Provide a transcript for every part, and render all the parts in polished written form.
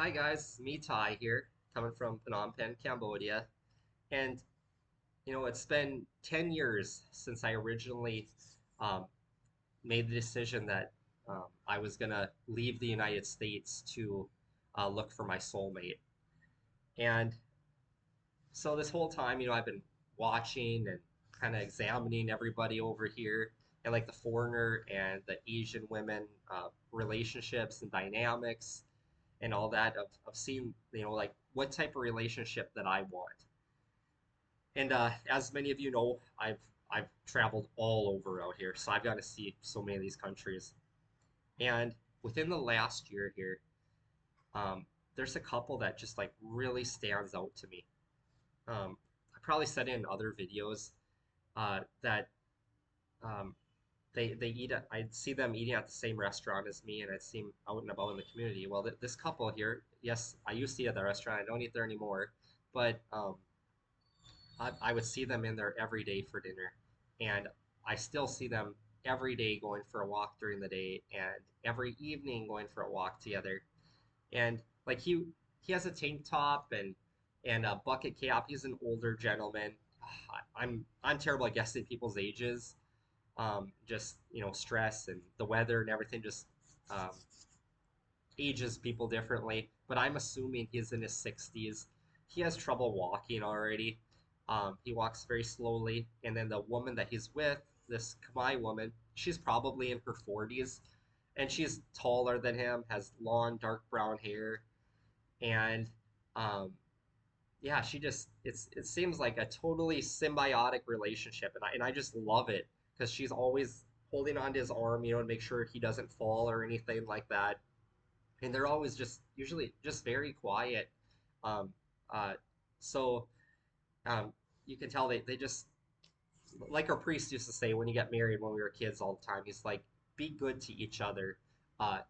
Hi guys, me Ty here, coming from Phnom Penh, Cambodia. And it's been 10 years since I originally um, made the decision that I was gonna leave the United States to look for my soulmate. And so this whole time, I've been watching and kind of examining everybody over here and like the foreigner and the Asian women relationships and dynamics and all that of seeing like what type of relationship that I want. And as many of you know, I've traveled all over out here, so I've got to see so many of these countries. And within the last year here, there's a couple that just like really stands out to me. I probably said it in other videos that um, they eat at, I'd see them eating at the same restaurant as me, and I'd see them out and about in the community. Well, this couple here, yes, I used to eat at the restaurant. I don't eat there anymore, but I would see them in there every day for dinner, and I still see them every day going for a walk during the day, and every evening going for a walk together. And like he has a tank top and a bucket cap. He's an older gentleman. I'm terrible at guessing people's ages. Just stress and the weather and everything just um, ages people differently. But I'm assuming he's in his 60s. He has trouble walking already. He walks very slowly. And then the woman that he's with, this Khmer woman, she's probably in her 40s, and she's taller than him, has long dark brown hair, and um, yeah, she just it seems like a totally symbiotic relationship, and I just love it because she's always holding on to his arm, to make sure he doesn't fall or anything like that. And they're always just usually just very quiet. Um, uh, so um, you can tell they just like our priest used to say when you get married when we were kids all the time. He's like, be good to each other,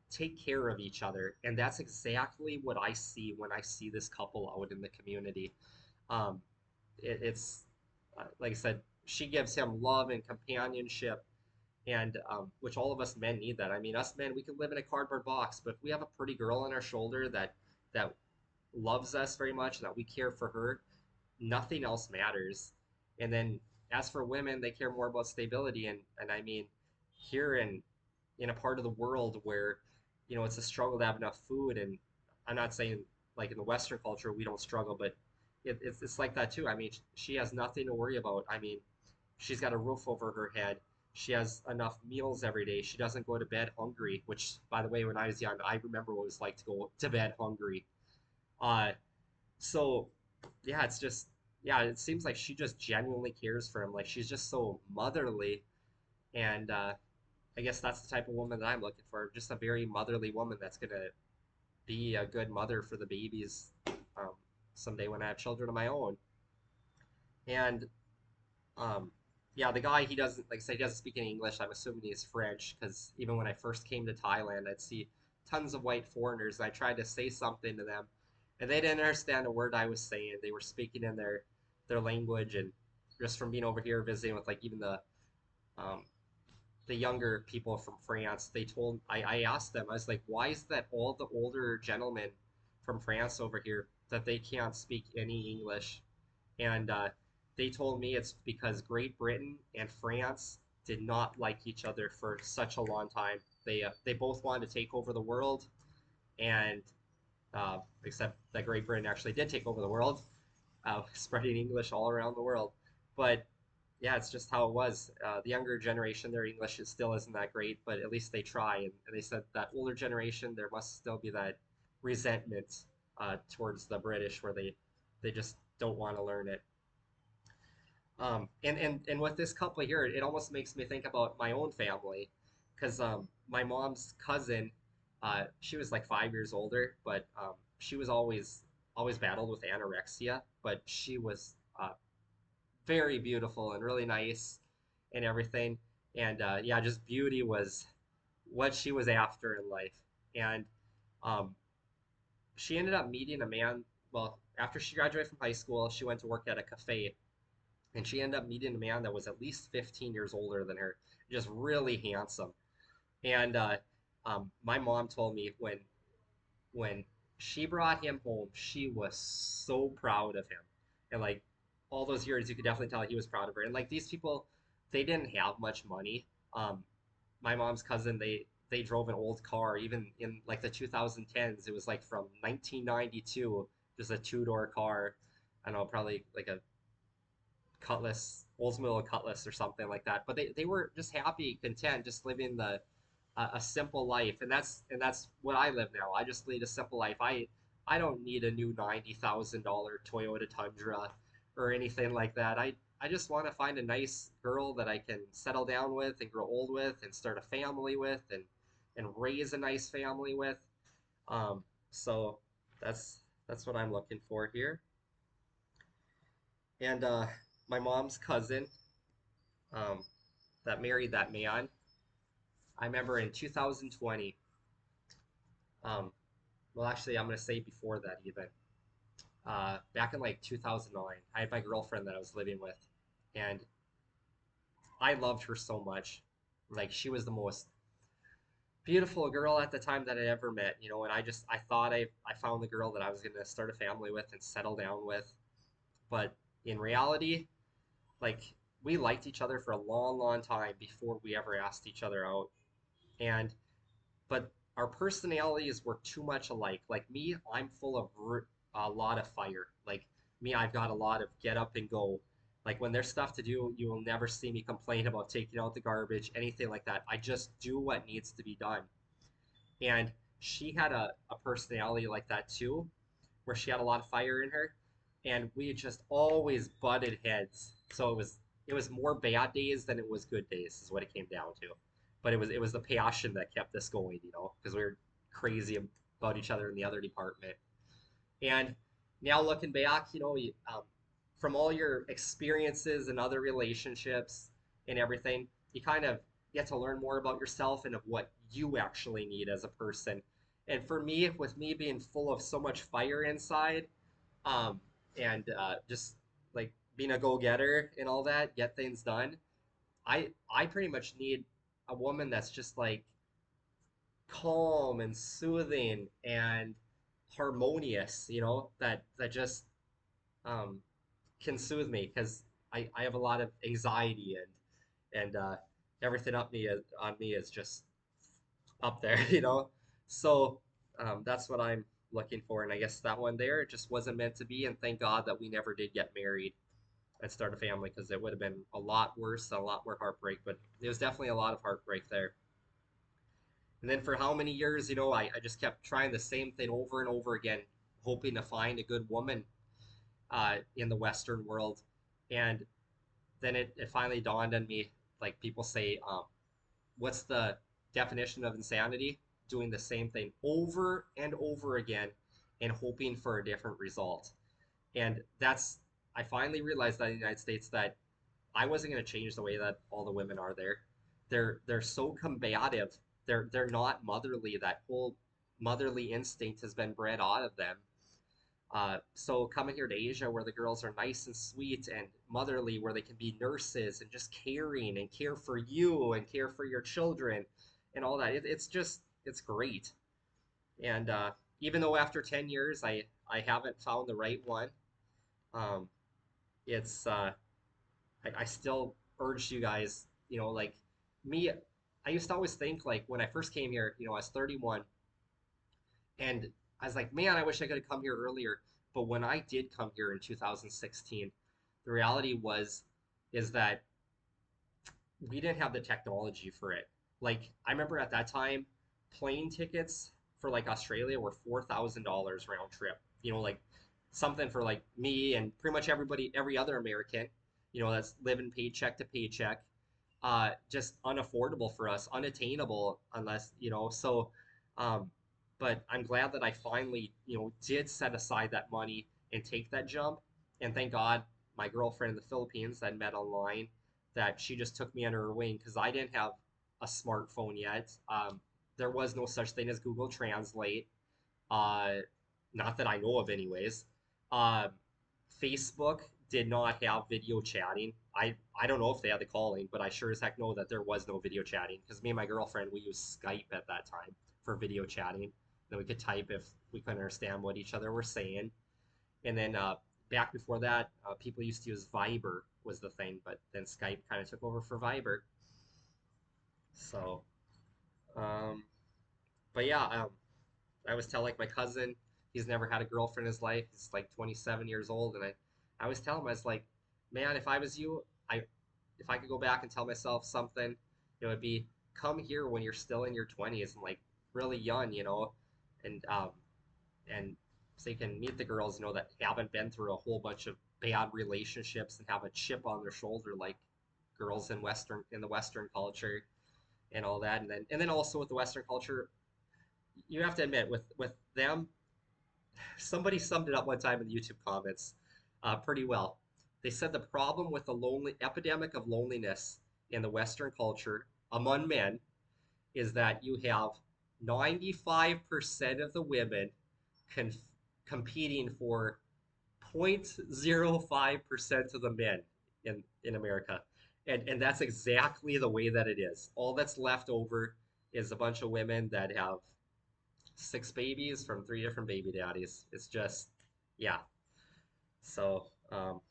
take care of each other, and that's exactly what I see when I see this couple out in the community. Um, it's like I said, she gives him love and companionship, and which all of us men need that. I mean, us men, we can live in a cardboard box, but if we have a pretty girl on our shoulder that loves us very much, and that we care for her, nothing else matters. And then as for women, they care more about stability, and I mean, here in a part of the world where it's a struggle to have enough food, and I'm not saying like in the Western culture we don't struggle, but it's like that too. I mean, she has nothing to worry about. I mean, she's got a roof over her head. She has enough meals every day. She doesn't go to bed hungry, which, by the way, when I was young, I remember what it was like to go to bed hungry. Uh, so, yeah, it's just, yeah, it seems like she just genuinely cares for him. Like, she's just so motherly. And I guess that's the type of woman that I'm looking for. Just a very motherly woman that's going to be a good mother for the babies um, someday when I have children of my own. And Um, yeah, the guy he doesn't like I say he doesn't speak any English. I'm assuming he's French because even when I first came to Thailand, I'd see tons of white foreigners, and I tried to say something to them, and they didn't understand a word I was saying. They were speaking in their language, and just from being over here visiting with like even um, the younger people from France, I asked them, I was like, why is that all the older gentlemen from France over here that they can't speak any English? And they told me it's because Great Britain and France did not like each other for such a long time. They both wanted to take over the world, and except that Great Britain actually did take over the world, spreading English all around the world. But yeah, it's just how it was. The younger generation, their English still isn't that great, but at least they try. And they said that older generation, there must still be that resentment towards the British, where they just don't want to learn it. And with this couple here, it almost makes me think about my own family, because my mom's cousin, she was like 5 years older, but she was always battled with anorexia, but she was very beautiful and really nice and everything. And yeah, just beauty was what she was after in life. And um, she ended up meeting a man. Well, after she graduated from high school, she went to work at a cafe, and she ended up meeting a man that was at least 15 years older than her, just really handsome. And my mom told me when she brought him home. She was so proud of him. And like all those years, you could definitely tell he was proud of her. And like these people, they didn't have much money. Um, my mom's cousin, they drove an old car. Even in like the 2010s, it was like from 1992, just a two-door car. I don't know, probably like a Cutlass, Oldsmobile Cutlass or something like that. But they were just happy, content, just living a simple life, and that's what I live now. I just lead a simple life. I don't need a new $90,000 Toyota Tundra or anything like that. I just want to find a nice girl that I can settle down with and grow old with and start a family with and raise a nice family with. So that's what I'm looking for here. And my mom's cousin um, that married that man. I remember in 2020. Um, well, actually, I'm gonna say before that even. Back in like 2009, I had my girlfriend that I was living with, and I loved her so much. Like she was the most beautiful girl at the time that I ever met, and I thought I found the girl that I was gonna start a family with and settle down with. But in reality, like we liked each other for a long, long time before we ever asked each other out. And but our personalities were too much alike. Like me, I'm full of a lot of fire. Like me, I've got a lot of get up and go. Like when there's stuff to do, you will never see me complain about taking out the garbage, anything like that. I just do what needs to be done. And she had a personality like that too, where she had a lot of fire in her, and we just always butted heads. So it was more bad days than it was good days, is what it came down to. But it was the passion that kept us going, because we were crazy about each other in the other department. And now looking back, from all your experiences and other relationships and everything, you kind of get to learn more about yourself and of what you actually need as a person. And for me, with me being full of so much fire inside, um, and just like being a go-getter and all that, get things done, I pretty much need a woman that's just like calm and soothing and harmonious, that just um, can soothe me because I have a lot of anxiety and everything on me is just up there, So that's what I'm looking for, and I guess that one there just wasn't meant to be, and thank God that we never did get married and start a family because it would have been a lot worse and a lot more heartbreak. But there was definitely a lot of heartbreak there. And then for how many years, I just kept trying the same thing over and over again, hoping to find a good woman in the Western world. And then it finally dawned on me, like people say, what's the definition of insanity? Doing the same thing over and over again and hoping for a different result. And I finally realized that in the United States that I wasn't going to change the way that all the women are there. They're so combative. They're not motherly. That whole motherly instinct has been bred out of them. So coming here to Asia, where the girls are nice and sweet and motherly, where they can be nurses and just caring and care for you and care for your children and all that, it's great. And even though after 10 years I haven't found the right one, um, it's I still urge you guys, like me, I used to always think like when I first came here, I was 31, and I was like, man, I wish I could have come here earlier. But when I did come here in 2016, the reality is that we didn't have the technology for it. Like I remember at that time, plane tickets for like Australia were $4,000 round trip. Like something for like me and pretty much everybody, every other American, that's living paycheck to paycheck. Just unaffordable for us, unattainable unless, so um, but I'm glad that I finally, did set aside that money and take that jump. And thank God my girlfriend in the Philippines that I met online, that she just took me under her wing because I didn't have a smartphone yet. There was no such thing as Google Translate, uh, not that I know of, anyways. Um, Facebook did not have video chatting. I don't know if they had the calling, but I sure as heck know that there was no video chatting because me and my girlfriend we used Skype at that time for video chatting. Then we could type if we couldn't understand what each other were saying. And then back before that, people used to use Viber was the thing, but then Skype kind of took over for Viber. So, um, but yeah, I always tell like my cousin, he's never had a girlfriend in his life. He's like 27 years old, and I always tell him, I was like, man, if I was you, if I could go back and tell myself something, it would be come here when you're still in your 20s and like really young, and and so you can meet the girls, that haven't been through a whole bunch of bad relationships and have a chip on their shoulder like girls in the Western culture and all that. And then also with the Western culture, you have to admit with them, somebody summed it up one time in the YouTube comments pretty well. They said the problem with the lonely epidemic of loneliness in the Western culture among men is that you have 95% of the women con- competing for 0.05% of the men in America. And that's exactly the way that it is. All that's left over is a bunch of women that have 6 babies from 3 different baby daddies. It's just, yeah. So, so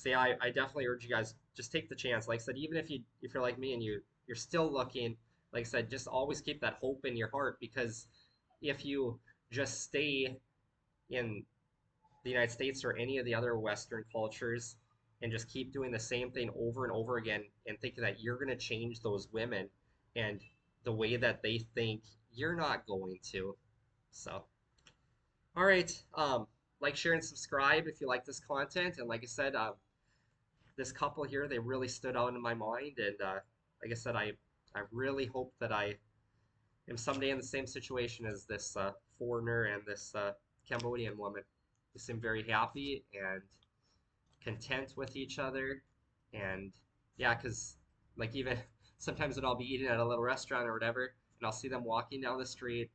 yeah, I definitely urge you guys just take the chance. Like I said, even if you're like me and you're still looking, like I said, just always keep that hope in your heart because if you just stay in the United States or any of the other Western cultures and just keep doing the same thing over and over again and thinking that you're going to change those women and the way that they think, you're not going to. So, all right. Like, share, and subscribe if you like this content. And like I said, this couple here, they really stood out in my mind. And like I said, I really hope that I am someday in the same situation as this foreigner and this Cambodian woman. They seem very happy and content with each other. And yeah, because like even sometimes when I'll be eating at a little restaurant or whatever, and I'll see them walking down the street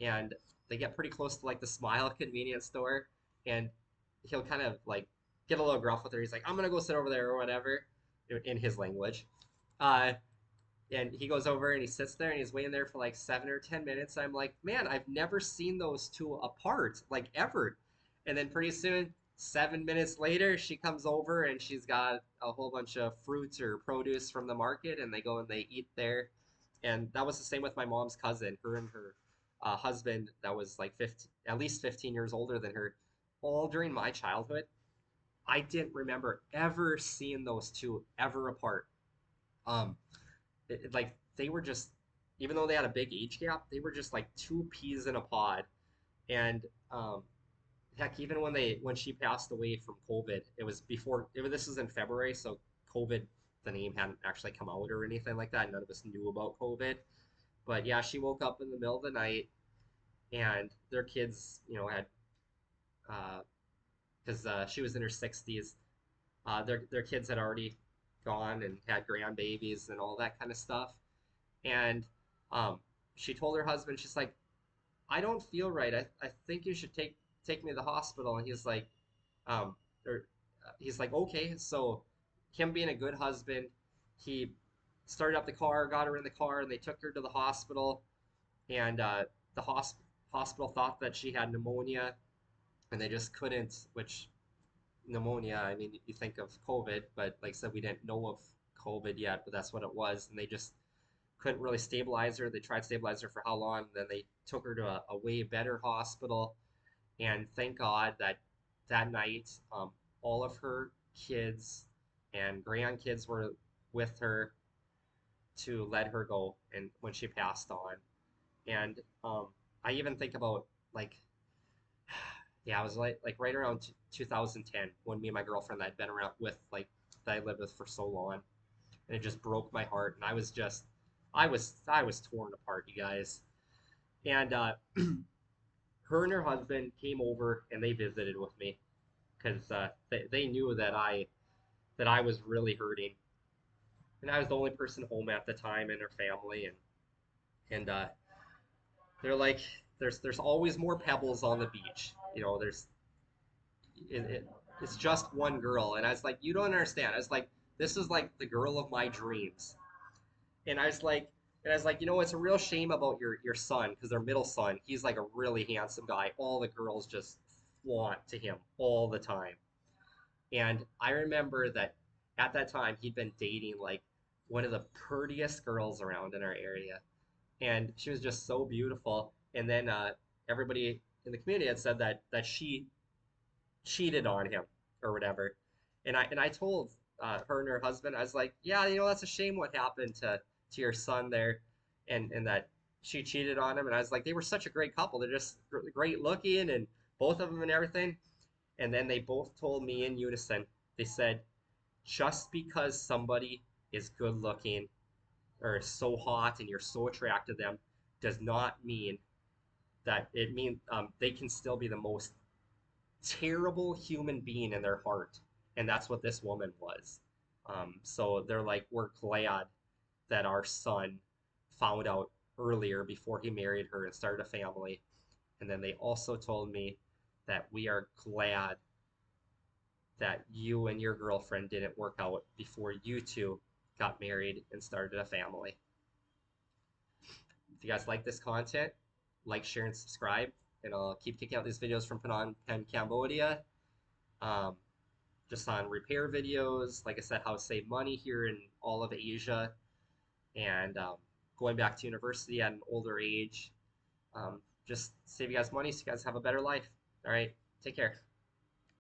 and they get pretty close to like the Smile convenience store, and he'll kind of like get a little gruff with her. He's like, "I'm gonna go sit over there" or whatever, in his language. Uh, and he goes over and he sits there and he's waiting there for like 7 or 10 minutes. I'm like, man, I've never seen those two apart, like ever. And then pretty soon, 7 minutes later, she comes over and she's got a whole bunch of fruits or produce from the market, and they go and they eat there. And that was the same with my mom's cousin, her and her husband, that was like 15, at least 15 years older than her. All during my childhood, I didn't remember ever seeing those two ever apart. Um, like they were just, even though they had a big age gap, they were just like two peas in a pod. And heck, even when she passed away from COVID, it was before this was in February, so COVID, the name hadn't actually come out or anything like that. None of us knew about COVID. But yeah, she woke up in the middle of the night, and their kids, had because she was in her 60s. Their kids had already gone and had grandbabies and all that kind of stuff. And um, she told her husband, she's like, I don't feel right. I think you should take me to the hospital. And he's like, um, or he's like, okay. So him being a good husband, he started up the car, got her in the car, and they took her to the hospital. And the hospital thought that she had pneumonia, and they just couldn't. Which pneumonia, I mean, you think of COVID, but like I said, we didn't know of COVID yet, but that's what it was, and they just couldn't really stabilize her. They tried to stabilize her for how long? And then they took her to a way better hospital. And thank God that that night, all of her kids and grandkids were with her to let her go. And when she passed on, and I even think about like, yeah, I was like right around 2010 when me and my girlfriend that I'd been around with like that I lived with for so long, and it just broke my heart. And I was torn apart, you guys. And her and her husband came over and they visited with me because they knew that I was really hurting, and I was the only person home at the time in her family, and they're like, there's always more pebbles on the beach, there's it, it, it's just one girl, and I was like, you don't understand. I was like, this is like the girl of my dreams, and I was like, And I was like, it's a real shame about your son because their middle son, he's like a really handsome guy. All the girls just flaunt to him all the time. And I remember that at that time he'd been dating like one of the prettiest girls around in our area, and she was just so beautiful. And then everybody in the community had said that she cheated on him or whatever. And I told her and her husband, I was like, yeah, that's a shame what happened to your son there, and that she cheated on him. And I was like, they were such a great couple. They're just great looking, and both of them and everything. And then they both told me in unison, they said, just because somebody is good looking or so hot and you're so attracted to them does not mean that it means they can still be the most terrible human being in their heart. And that's what this woman was. So they're like, we're glad that our son found out earlier before he married her and started a family. And then they also told me that we are glad that you and your girlfriend didn't work out before you two got married and started a family. If you guys like this content, like, share, and subscribe. And I'll keep kicking out these videos from Phnom Penh, Cambodia. Um, just on repair videos, like I said, how to save money here in all of Asia, and going back to university at an older age. Just save you guys money so you guys have a better life. All right, take care.